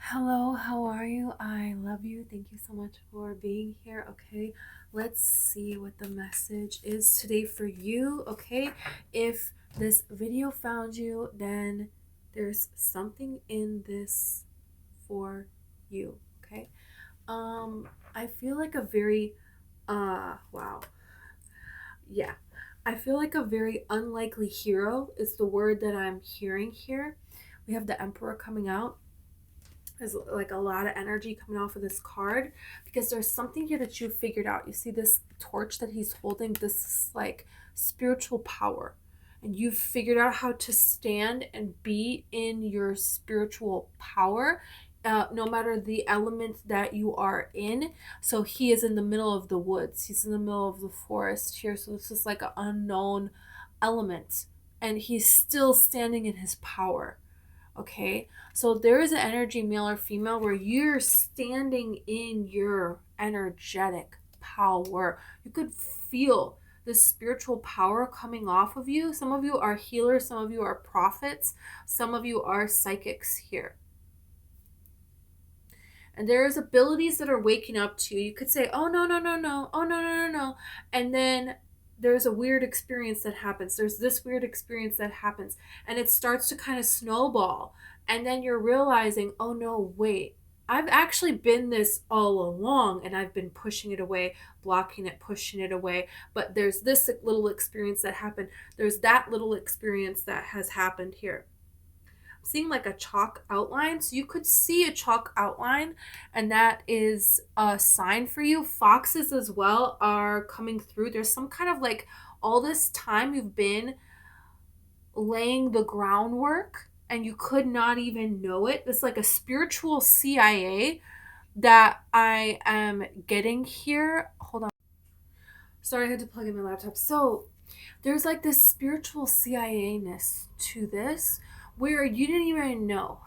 Hello, how are you? I love you. Thank you so much for being here. Okay, let's see what the message is today for you. Okay, if this video found you, then there's something in this for you. Okay, I feel like a very, wow, yeah, I feel like a very unlikely hero is the word that I'm hearing here. We have the Emperor coming out. There's like a lot of energy coming off of this card because there's something here that you figured out. You see this torch that he's holding, this like spiritual power, and you've figured out how to stand and be in your spiritual power, no matter the element that you are in. So he is in the middle of the woods, he's in the middle of the forest here, so this is like an unknown element, and he's still standing in his power. Okay, so there is an energy, male or female, where you're standing in your energetic power. You could feel the spiritual power coming off of you. Some of you are healers, some of you are prophets, some of you are psychics here. And there's abilities that are waking up to you. You could say, oh, no, no, no, no. Oh, no, no, no, no. And then there's a weird experience that happens. There's this weird experience that happens. And it starts to kind of snowball. And then you're realizing, oh, no, wait. I've actually been this all along, and I've been pushing it away, blocking it, pushing it away. But there's this little experience that happened. There's that little experience that has happened here, seeing like a chalk outline. So you could see a chalk outline, and that is a sign for you. Foxes as well are coming through. There's some kind of like, all this time you've been laying the groundwork and you could not even know it. It's like a spiritual CIA that I am getting here. Hold on. Sorry, I had to plug in my laptop. So there's like this spiritual CIA-ness to this where you didn't even know.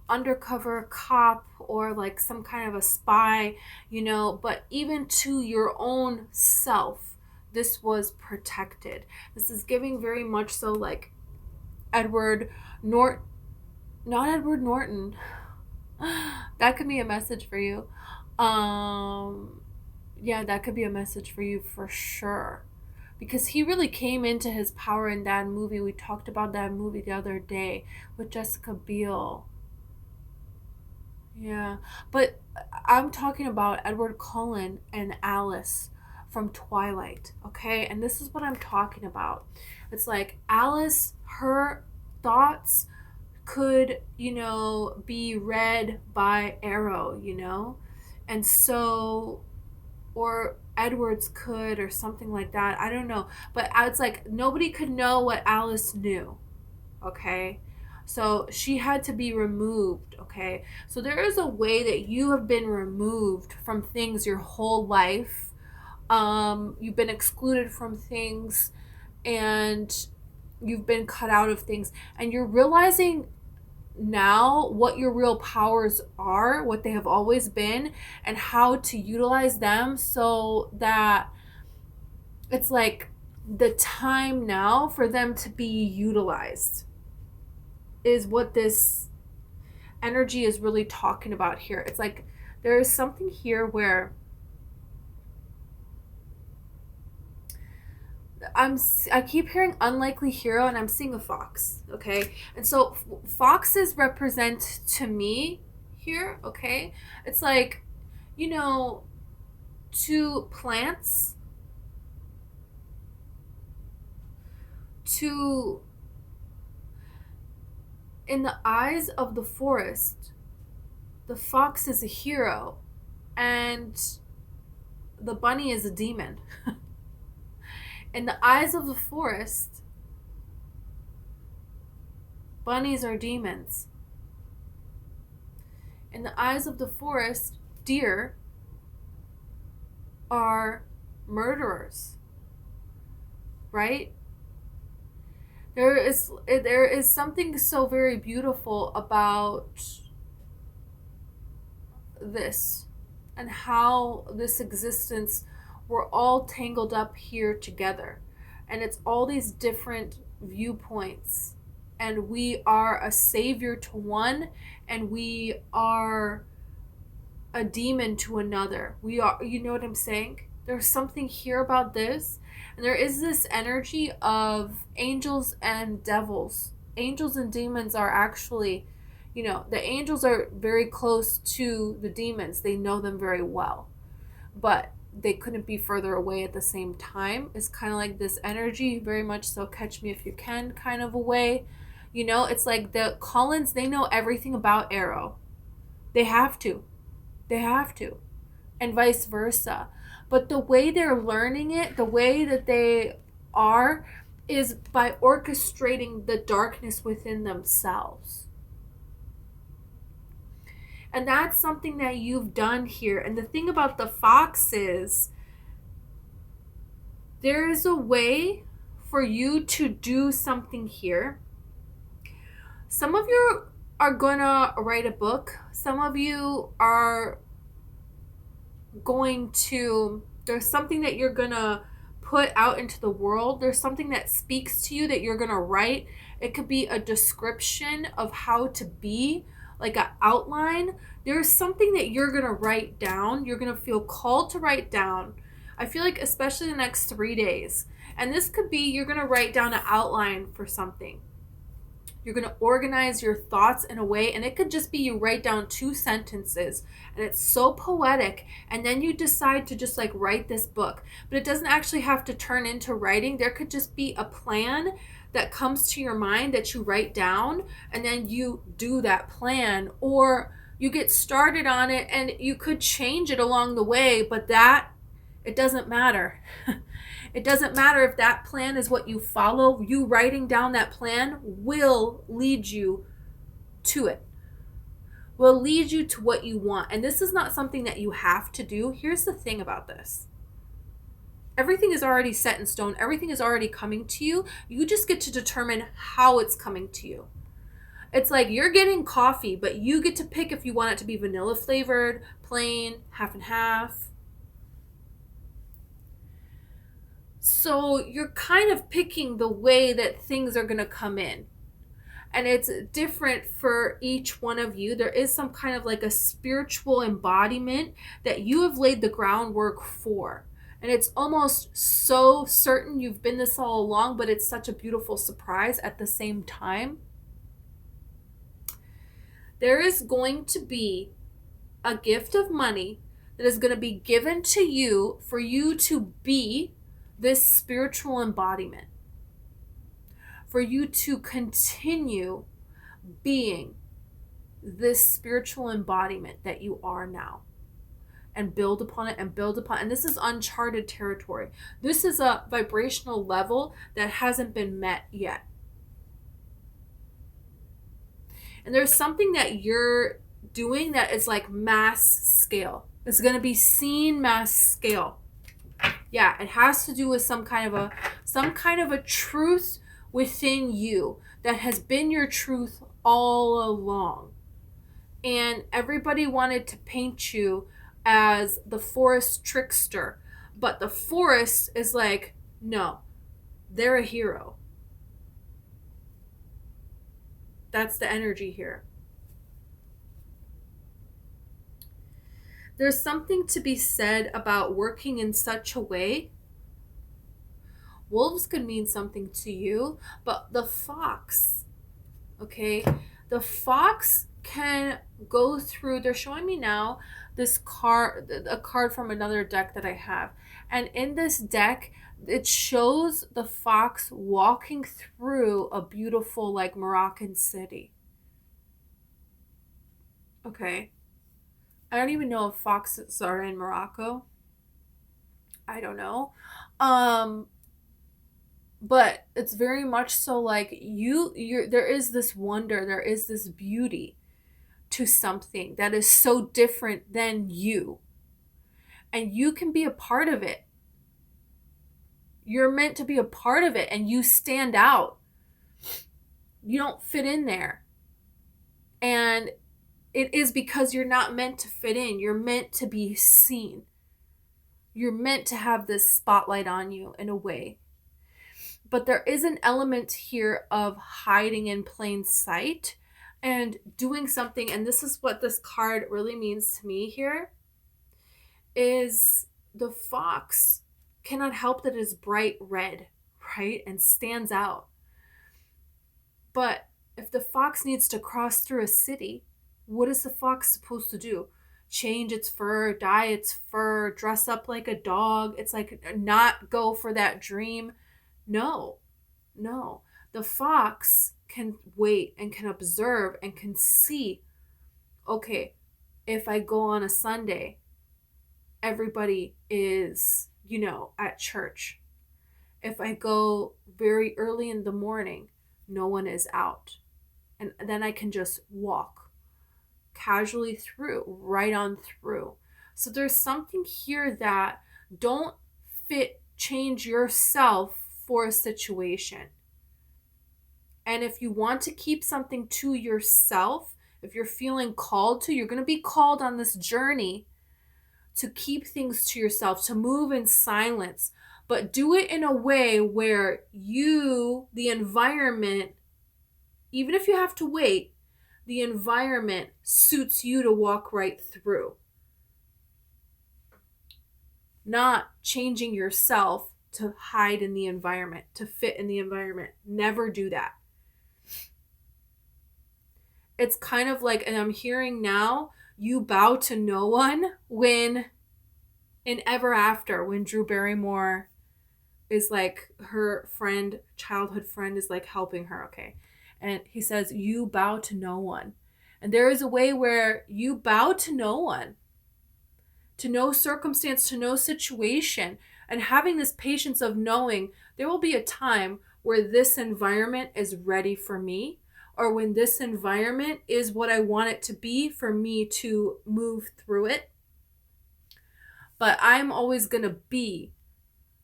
Undercover cop or like some kind of a spy, but even to your own self, this was protected. This is giving very much so like Edward Norton, not Edward Norton. That could be a message for you. Yeah, that could be a message for you for sure. Because he really came into his power in that movie. We talked about that movie the other day with Jessica Biel. Yeah. But I'm talking about Edward Cullen and Alice from Twilight, okay? And this is what I'm talking about. It's like Alice, her thoughts could, be read by Arrow. And so, or Edwards could, or something like that. I don't know. But it's like nobody could know what Alice knew. Okay? So she had to be removed. Okay? So there is a way that you have been removed from things your whole life. You've been excluded from things, and you've been cut out of things. And you're realizing now what your real powers are, what they have always been, and how to utilize them, so that it's like the time now for them to be utilized is what this energy is really talking about here. It's like there is something here where I keep hearing unlikely hero, and I'm seeing a fox, okay? And so foxes represent to me here, okay? It's like, you know, to plants, to in the eyes of the forest, the fox is a hero and the bunny is a demon. In the eyes of the forest, bunnies are demons. In the eyes of the forest, deer are murderers. Right? There is something so very beautiful about this, and how this existence, we're all tangled up here together, and it's all these different viewpoints, and we are a savior to one, and we are a demon to another. We are, you know what I'm saying? There's something here about this. And there is this energy of angels and devils. Angels and demons are actually, the angels are very close to the demons. They know them very well. But they couldn't be further away at the same time. It's kind of like this energy, very much so catch me if you can kind of a way. It's like the Collins, they know everything about Arrow. They have to. They have to. And vice versa. But the way they're learning it, the way that they are, is by orchestrating the darkness within themselves. And that's something that you've done here. And the thing about the fox is, there is a way for you to do something here. Some of you are gonna write a book. Some of you are going to, there's something that you're gonna put out into the world. There's something that speaks to you that you're gonna write. It could be a description of how to be, like an outline. There's something that you're gonna write down. You're gonna feel called to write down. I feel like especially the next 3 days. And this could be, you're gonna write down an outline for something. You're going to organize your thoughts in a way, and it could just be you write down 2 sentences and it's so poetic, and then you decide to just like write this book. But it doesn't actually have to turn into writing. There could just be a plan that comes to your mind that you write down, and then you do that plan, or you get started on it and you could change it along the way, but that, it doesn't matter. It doesn't matter if that plan is what you follow. You writing down that plan will lead you to it. Will lead you to what you want. And this is not something that you have to do. Here's the thing about this. Everything is already set in stone. Everything is already coming to you. You just get to determine how it's coming to you. It's like you're getting coffee, but you get to pick if you want it to be vanilla flavored, plain, half and half. So you're kind of picking the way that things are going to come in. And it's different for each one of you. There is some kind of like a spiritual embodiment that you have laid the groundwork for. And it's almost so certain you've been this all along, but it's such a beautiful surprise at the same time. There is going to be a gift of money that is going to be given to you for you to be this spiritual embodiment, for you to continue being this spiritual embodiment that you are now, and build upon it and build upon it. And this is uncharted territory. This is a vibrational level that hasn't been met yet. And there's something that you're doing that is like mass scale. It's going to be seen mass scale. Yeah, it has to do with some kind of a truth within you that has been your truth all along. And everybody wanted to paint you as the forest trickster, but the forest is like, no, they're a hero. That's the energy here. There's something to be said about working in such a way. Wolves could mean something to you, but the fox, okay? The fox can go through, they're showing me now this card, a card from another deck that I have. And in this deck, it shows the fox walking through a beautiful like Moroccan city. Okay. I don't even know if foxes are in Morocco. I don't know. But it's very much so like you're there is this wonder, there is this beauty to something that is so different than you. And you can be a part of it. You're meant to be a part of it, and you stand out. You don't fit in there. And it is because you're not meant to fit in. You're meant to be seen. You're meant to have this spotlight on you in a way. But there is an element here of hiding in plain sight and doing something. And this is what this card really means to me here, is the fox cannot help that it is bright red, right? And stands out. But if the fox needs to cross through a city, what is the fox supposed to do? Change its fur, dye its fur, dress up like a dog? It's like not go for that dream. No, no. The fox can wait and can observe and can see, okay, if I go on a Sunday, everybody is, at church. If I go very early in the morning, no one is out. And then I can just walk casually through, right on through. So there's something here that don't change yourself for a situation. And if you want to keep something to yourself, if you're feeling called to, you're going to be called on this journey to keep things to yourself, to move in silence, but do it in a way where the environment, even if you have to wait, the environment suits you to walk right through. Not changing yourself to hide in the environment, to fit in the environment. Never do that. It's kind of like, and I'm hearing now, you bow to no one when in Ever After, when Drew Barrymore is like, her friend, childhood friend is like helping her, okay? And he says, you bow to no one. And there is a way where you bow to no one, to no circumstance, to no situation, and having this patience of knowing there will be a time where this environment is ready for me, or when this environment is what I want it to be for me to move through it. But I'm always going to be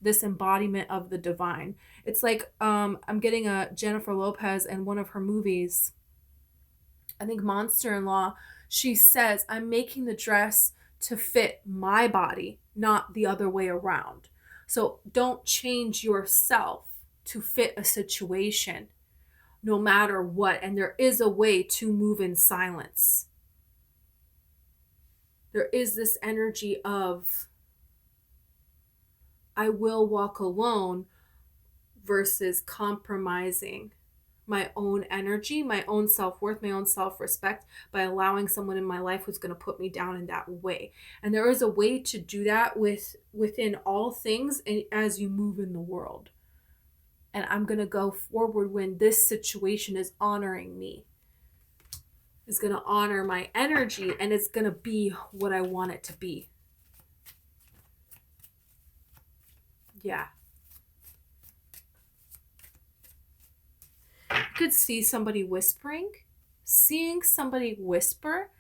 this embodiment of the divine. It's like I'm getting a Jennifer Lopez in one of her movies, I think Monster-in-Law, she says, I'm making the dress to fit my body, not the other way around. So don't change yourself to fit a situation, no matter what. And there is a way to move in silence. There is this energy of, I will walk alone, versus compromising my own energy, my own self-worth, my own self-respect by allowing someone in my life who's going to put me down in that way. And there is a way to do that within all things and as you move in the world. And I'm going to go forward when this situation is honoring me. It's going to honor my energy, and it's going to be what I want it to be. Yeah. You could see somebody whispering. Seeing somebody whisper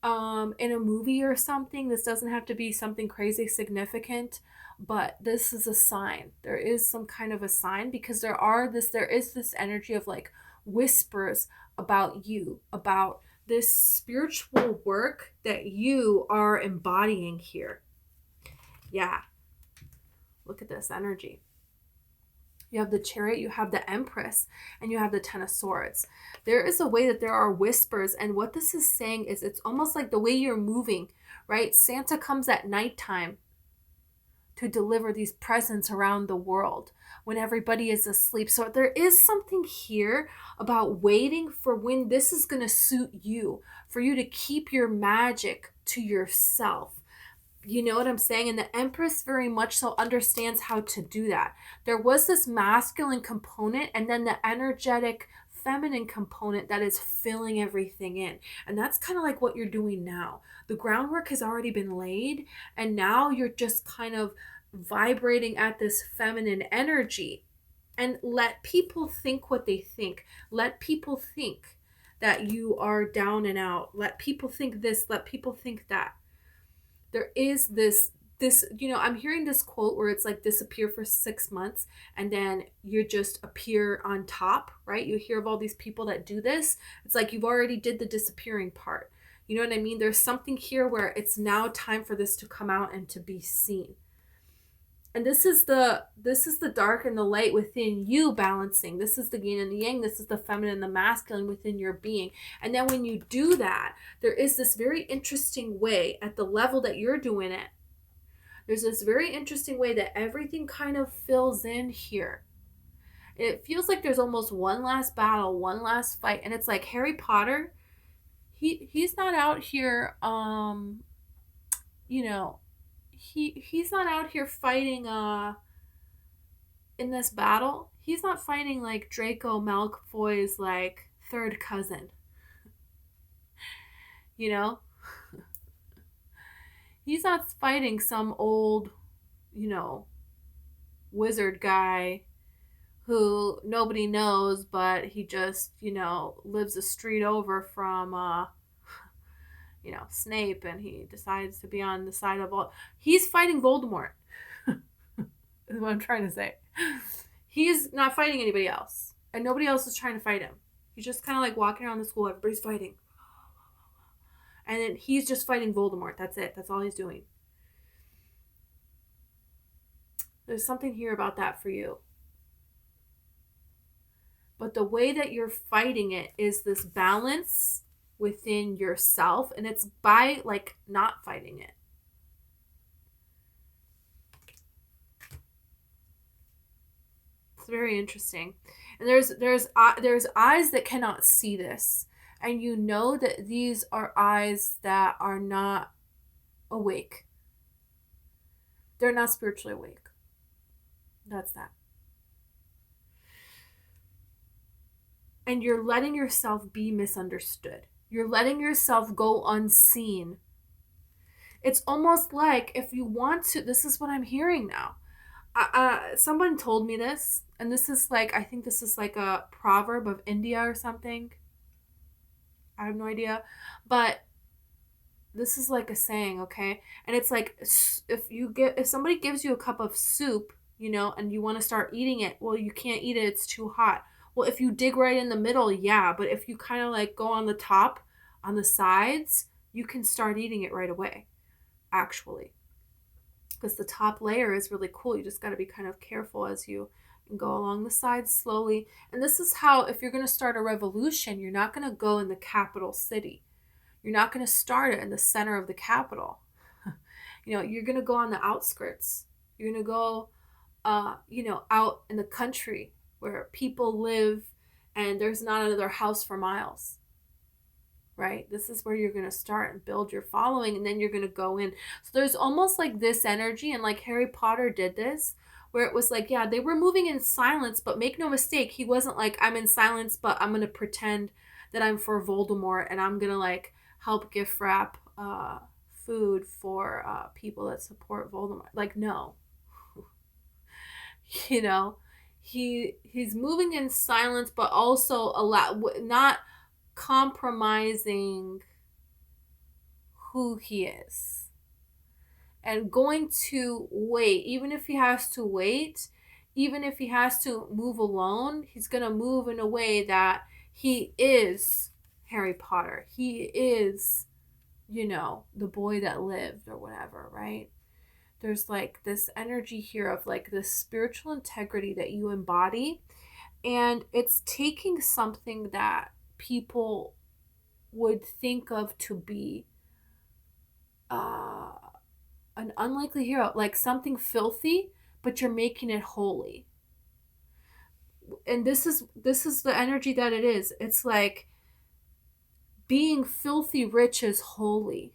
in a movie or something. This doesn't have to be something crazy significant, but this is a sign. There is some kind of a sign, because there is this energy of like whispers about you, about this spiritual work that you are embodying here. Yeah. Look at this energy. You have the Chariot, you have the Empress, and you have the Ten of Swords. There is a way that there are whispers, and what this is saying is it's almost like the way you're moving, right? Santa comes at nighttime to deliver these presents around the world when everybody is asleep. So there is something here about waiting for when this is going to suit you, for you to keep your magic to yourself. You know what I'm saying? And the Empress very much so understands how to do that. There was this masculine component and then the energetic feminine component that is filling everything in. And that's kind of like what you're doing now. The groundwork has already been laid, and now you're just kind of vibrating at this feminine energy. And let people think what they think. Let people think that you are down and out. Let people think this, let people think that. There is this, I'm hearing this quote where it's like disappear for 6 months and then you just appear on top, right? You hear of all these people that do this. It's like you've already did the disappearing part. You know what I mean? There's something here where it's now time for this to come out and to be seen. And this is the dark and the light within you balancing. This is the yin and the yang. This is the feminine and the masculine within your being. And then when you do that, there is this very interesting way at the level that you're doing it. There's this very interesting way that everything kind of fills in here. It feels like there's almost one last battle, one last fight. And it's like Harry Potter, he's not out here you know, he's not out here fighting in this battle. He's not fighting like Draco Malfoy's like third cousin. You know? He's not fighting some old, wizard guy who nobody knows, but he just, lives a street over from Snape, and he decides to be on the side of all. He's fighting Voldemort. Is what I'm trying to say. He's not fighting anybody else, and nobody else is trying to fight him. He's just kind of like walking around the school. Everybody's fighting, and then he's just fighting Voldemort. That's it. That's all he's doing. There's something here about that for you. But the way that you're fighting it is this balance within yourself, and it's by like not fighting it. It's very interesting. And there's eyes that cannot see this, and you know that these are eyes that are not awake. They're not spiritually awake. That's that. And you're letting yourself be misunderstood. You're letting yourself go unseen. It's almost like if you want to, this is what I'm hearing now. Someone told me this, and this is like, I think this is like a proverb of India or something. I have no idea. But this is like a saying, okay? And it's like, if somebody gives you a cup of soup, and you want to start eating it, well, you can't eat it, it's too hot. Well, if you dig right in the middle, yeah, but if you kind of like go on the top, on the sides, you can start eating it right away, actually. Because the top layer is really cool. You just got to be kind of careful as you go along the sides slowly. And this is how, if you're going to start a revolution, you're not going to go in the capital city. You're not going to start it in the center of the capital. You're going to go on the outskirts. You're going to go, out in the country where people live and there's not another house for miles. Right? This is where you're going to start and build your following, and then you're going to go in. So there's almost like this energy, and like Harry Potter did this, where it was like, yeah, they were moving in silence, but make no mistake, he wasn't like, I'm in silence, but I'm going to pretend that I'm for Voldemort, and I'm going to like help gift wrap food for people that support Voldemort. Like, no. He's moving in silence, but also not compromising who he is, and going to wait. Even if he has to wait, even if he has to move alone, he's gonna move in a way that he is Harry Potter. He is, the boy that lived or whatever, right? There's like this energy here of like this spiritual integrity that you embody, and it's taking something that people would think of to be an unlikely hero, like something filthy, but you're making it holy. And this is the energy that it is. It's like being filthy rich is holy.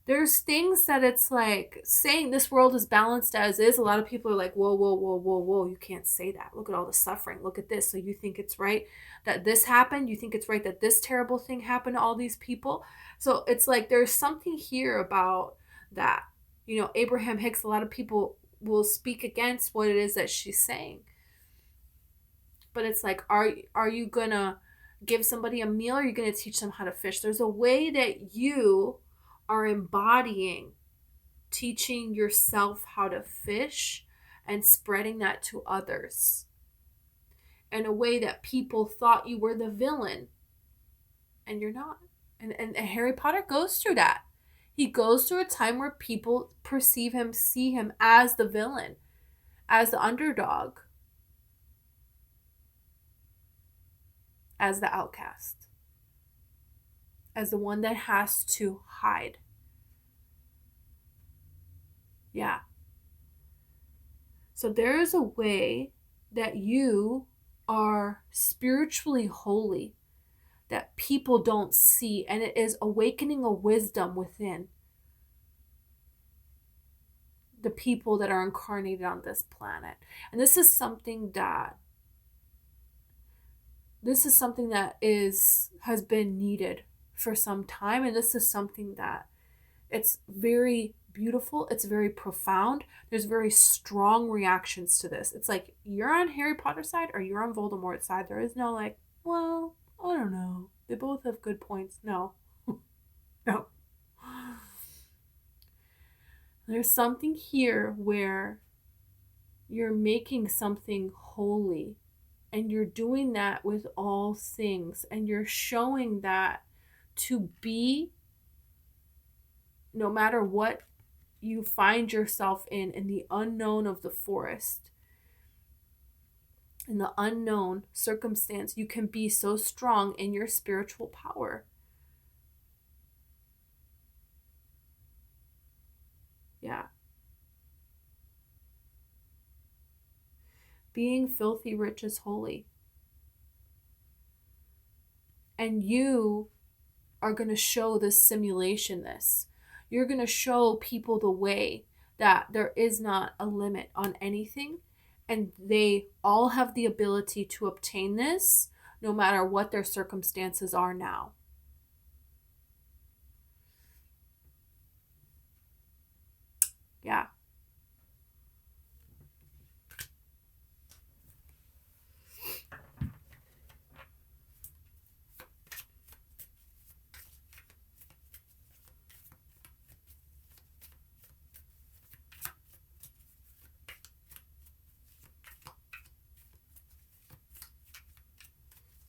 There's things that it's like saying this world is balanced as is. A lot of people are like, whoa, whoa, whoa, whoa, whoa. You can't say that. Look at all the suffering. Look at this. So you think it's right that this happened? You think it's right that this terrible thing happened to all these people? So it's like there's something here about that. Abraham Hicks, a lot of people will speak against what it is that she's saying. But it's like, are you going to give somebody a meal, or are you going to teach them how to fish? There's a way that you are embodying teaching yourself how to fish and spreading that to others in a way that people thought you were the villain, and you're not. And Harry Potter goes through that. He goes through a time where people perceive him, see him as the villain, as the underdog, as the outcast, as the one that has to hide. Yeah. So there is a way that you are spiritually holy that people don't see, and it is awakening a wisdom within the people that are incarnated on this planet. And this is something that has been needed for some time, and this is something that it's very beautiful, it's very profound. There's very strong reactions to this. It's like, you're on Harry Potter's side or you're on Voldemort's side. There is no like, well, I don't know, they both have good points. No. No. There's something here where you're making something holy, and you're doing that with all things, and you're showing that to be, no matter what you find yourself in the unknown of the forest, in the unknown circumstance, you can be so strong in your spiritual power. Yeah. Being filthy rich is holy. And you are going to show this simulation this. You're going to show people the way that there is not a limit on anything, and they all have the ability to obtain this no matter what their circumstances are now. Yeah.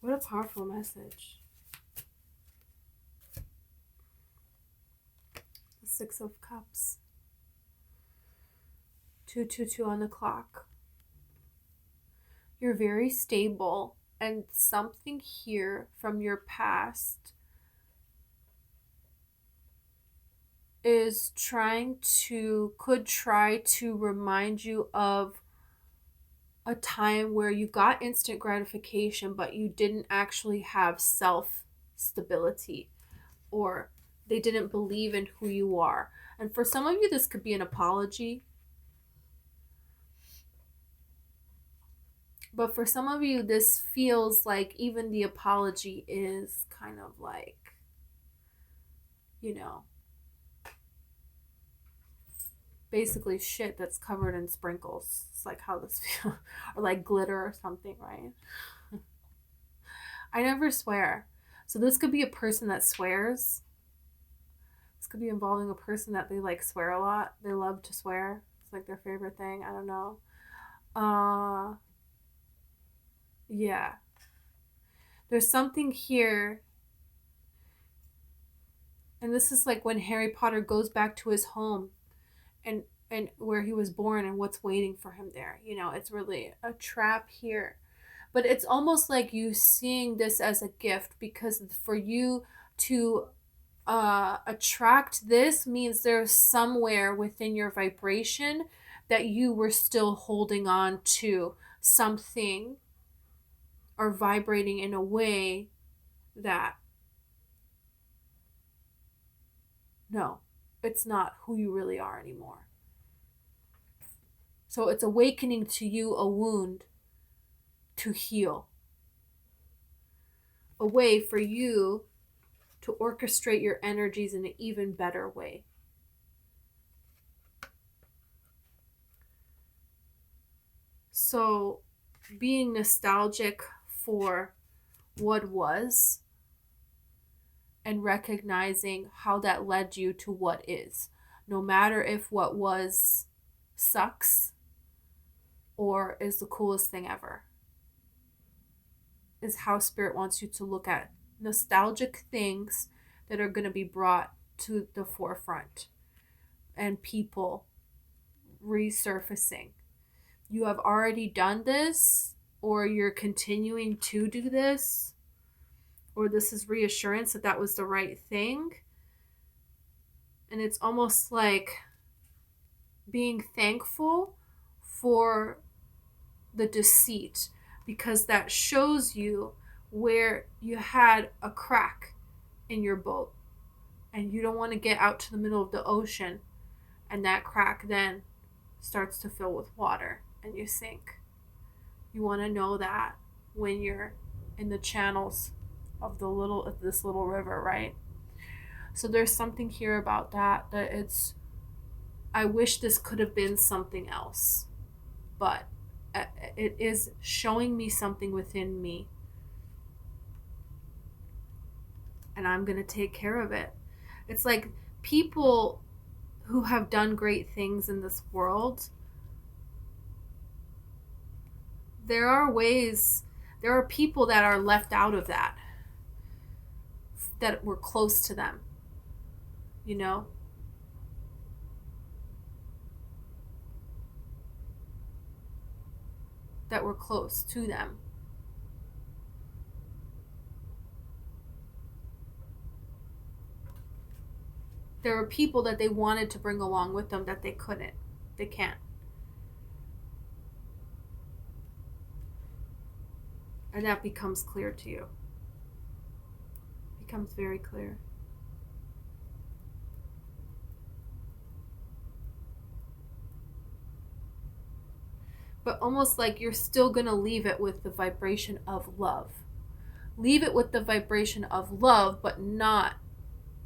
What a powerful message. The Six of Cups. 222 on the clock. You're very stable, and something here from your past could try to remind you of a time where you got instant gratification, but you didn't actually have self stability, or they didn't believe in who you are. And for some of you, this could be an apology. But for some of you, this feels like even the apology is kind of like, basically shit that's covered in sprinkles. It's like how this feels. Or like glitter or something, right? I never swear. So this could be a person that swears. This could be involving a person that they like swear a lot. They love to swear. It's like their favorite thing. I don't know. Yeah. There's something here. And this is like when Harry Potter goes back to his home and where he was born and what's waiting for him there. It's really a trap here. But it's almost like you seeing this as a gift, because for you to attract this means there's somewhere within your vibration that you were still holding on to something or vibrating in a way that, no, it's not who you really are anymore. So it's awakening to you a wound to heal. A way for you to orchestrate your energies in an even better way. So being nostalgic for what was and recognizing how that led you to what is. No matter if what was sucks or is the coolest thing ever, is how Spirit wants you to look at nostalgic things that are going to be brought to the forefront and people resurfacing. You have already done this, or you're continuing to do this, or this is reassurance that that was the right thing. And it's almost like being thankful for the deceit, because that shows you where you had a crack in your boat and you don't want to get out to the middle of the ocean, and that crack then starts to fill with water and you sink. You want to know that when you're in the channels of this little river, right? So there's something here about that it's, I wish this could have been something else, but it is showing me something within me, and I'm going to take care of it. It's like people who have done great things in this world, there are people that are left out of that were close to them, you know? That were close to them. There were people that they wanted to bring along with them that they couldn't. They can't. And that becomes clear to you. Becomes very clear. But almost like you're still going to leave it with the vibration of love. Leave it with the vibration of love, but not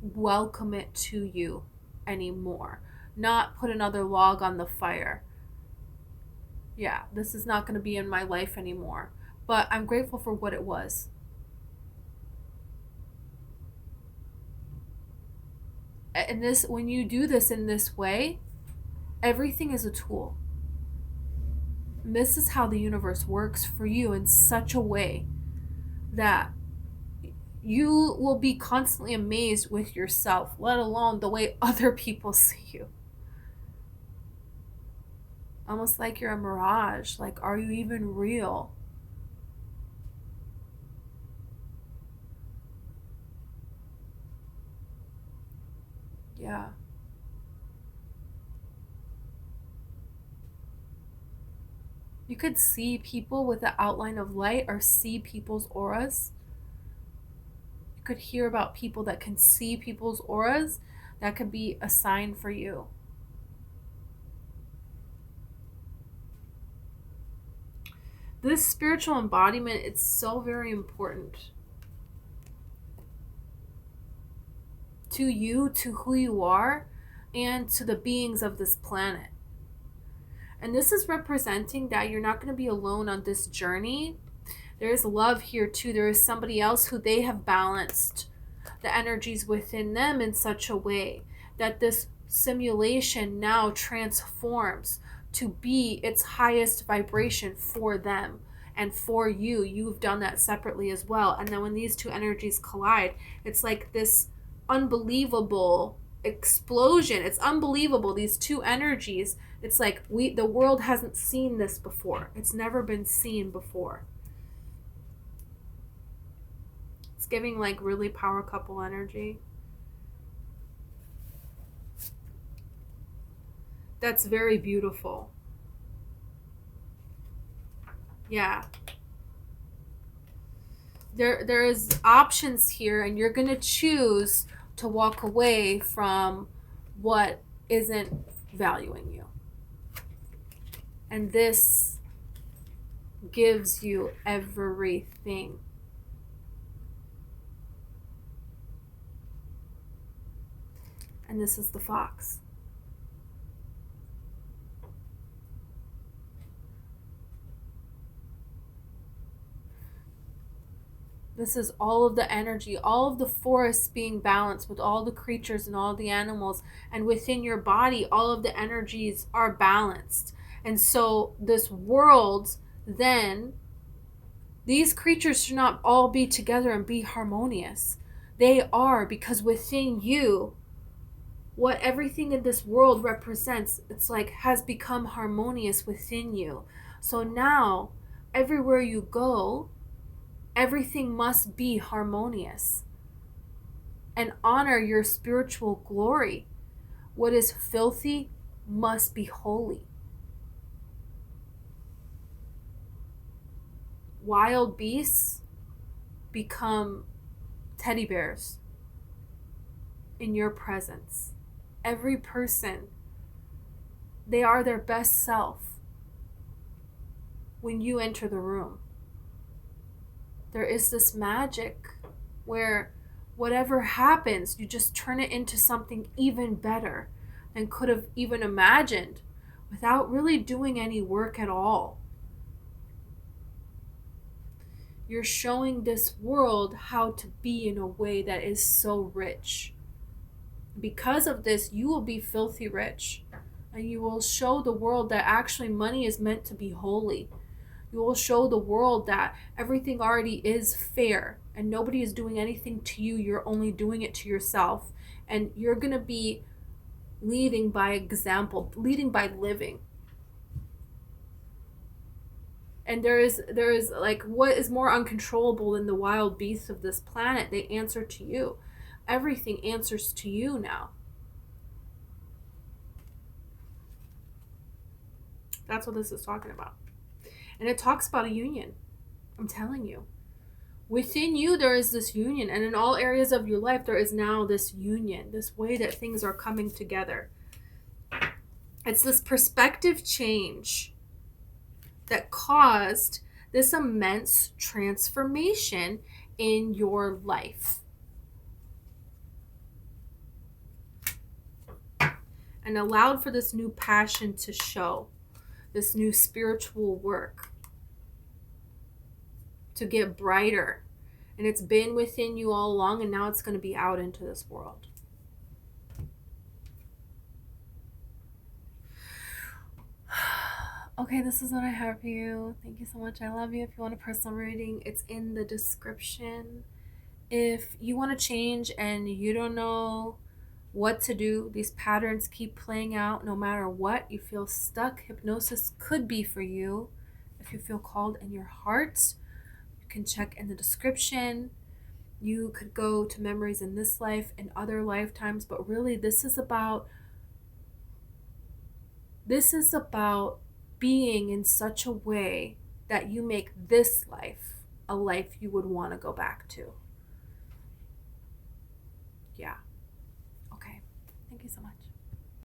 welcome it to you anymore. Not put another log on the fire. Yeah, this is not going to be in my life anymore. But I'm grateful for what it was. And this, when you do this in this way, everything is a tool. And this is how the universe works for you in such a way that you will be constantly amazed with yourself, let alone the way other people see you. Almost like you're a mirage. Like, are you even real? Yeah. You could see people with the outline of light or see people's auras. You could hear about people that can see people's auras. That could be a sign for you. This spiritual embodiment, it's so very important to you, to who you are, and to the beings of this planet. And this is representing that you're not going to be alone on this journey. There is love here too. There is somebody else who they have balanced the energies within them in such a way that this simulation now transforms to be its highest vibration for them and for you. You've done that separately as well. And then when these two energies collide, it's like this unbelievable explosion. It's unbelievable. These two energies, it's like the world hasn't seen this before. It's never been seen before. It's giving like really power couple energy. That's very beautiful. Yeah. There is options here, and you're going to choose to walk away from what isn't valuing you. And this gives you everything. And this is the fox. This is all of the energy, all of the forests being balanced with all the creatures and all the animals. And within your body, all of the energies are balanced. And so this world, then, these creatures should not all be together and be harmonious. They are, because within you, what everything in this world represents, it's like has become harmonious within you. So now, everywhere you go, everything must be harmonious and honor your spiritual glory. What is filthy must be holy. Wild beasts become teddy bears in your presence. Every person, they are their best self when you enter the room. There is this magic where whatever happens, you just turn it into something even better than could have even imagined without really doing any work at all. You're showing this world how to be in a way that is so rich. Because of this, you will be filthy rich. And you will show the world that actually money is meant to be holy. You will show the world that everything already is fair and nobody is doing anything to you. You're only doing it to yourself. And you're going to be leading by example, leading by living. And there is like, what is more uncontrollable than the wild beasts of this planet? They answer to you. Everything answers to you now. That's what this is talking about. And it talks about a union. I'm telling you. Within you, there is this union. And in all areas of your life, there is now this union. This way that things are coming together. It's this perspective change that caused this immense transformation in your life. And allowed for this new passion to show. This new spiritual work to get brighter. And it's been within you all along, and now it's going to be out into this world. Okay, this is what I have for you. Thank you so much. I love you. If you want a personal reading, it's in the description. If you want to change and you don't know what to do, these patterns keep playing out no matter what, you feel stuck, hypnosis could be for you. If you feel called in your heart, you can check in the description. You could go to memories in this life and other lifetimes, but really this is about being in such a way that you make this life a life you would want to go back to. Yeah.